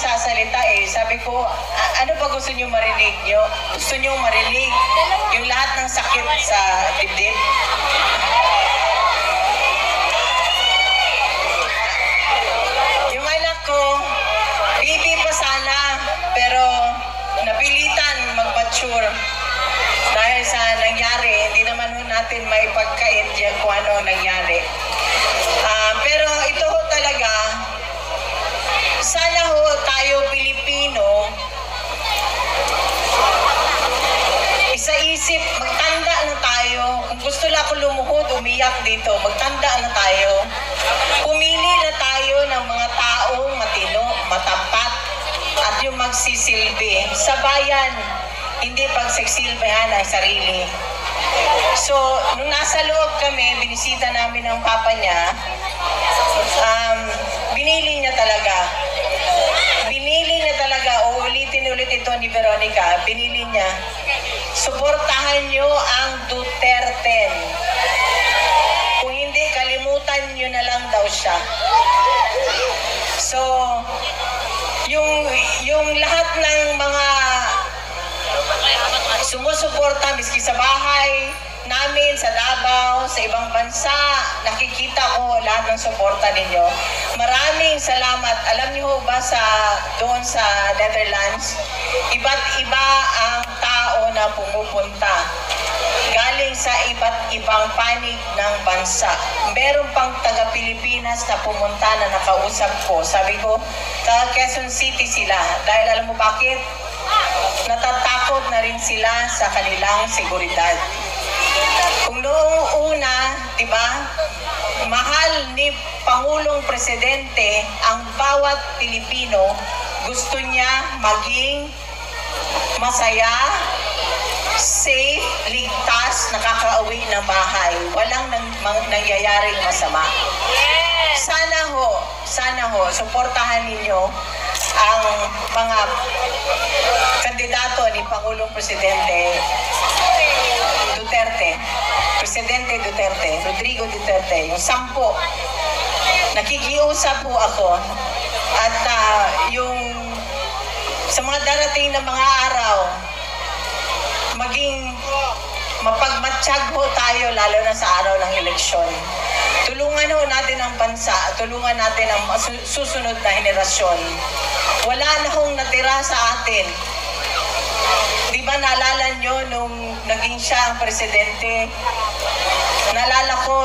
nagsasalita eh. Sabi ko, ano ba gusto niyo marinig niyo? Gusto niyo marinig yung lahat ng sakit sa dibdib? Yung anak ko, baby pa sana, pero napilitan mag-mature. Dahil sa nangyari, hindi naman natin may pagkait yan kung ano nangyari. Pero ito ho talaga, sana ho tayo Pilipino, isa-isip, magtanda na tayo. Kung gusto lang ako lumuhod, umiyak dito, magtanda na tayo. Pumili na tayo ng mga taong matino, matapat, at yung magsisilbi sa bayan, hindi pagsisilbihan ang sarili. So, nung nasa loob kami, binisita namin ang papa niya, binili niya talaga. Binili niya talaga, uulitin ulit ito ni Veronica, binili niya. Suportahan niyo ang Duterte. Kung hindi, kalimutan niyo na lang daw siya. So, yung lahat ng mga sumusuporta, miski sa bahay namin, sa Davao, sa ibang bansa, nakikita ko lahat ng suporta ninyo. Maraming salamat. Alam niyo ba doon sa Netherlands, iba't iba ang tao na pumupunta. Galing sa iba't ibang panig ng bansa. Meron pang taga-Pilipinas na pumunta na nakausap ko. Sabi ko, taga Quezon City sila. Dahil alam mo bakit? Natatakot na rin sila sa kanilang seguridad. Kung noong una, di ba, mahal ni Pangulong Presidente ang bawat Pilipino, gusto niya maging masaya, safe, ligtas, nakakauwi ng bahay. Walang nangyayaring masama. Sana ho, suportahan ninyo ang mga kandidato ni Pangulong Presidente Duterte, Presidente Duterte, Rodrigo Duterte, yung 10. Nakikiusap po ako at yung sa mga darating na mga araw, maging mapagmatsyag ho tayo lalo na sa araw ng eleksyon. Tulungan ho natin ang bansa, tulungan natin ang susunod na henerasyon. Wala na hong natira sa atin. Di ba naalala nyo nung naging siya ang presidente? Naalala ko,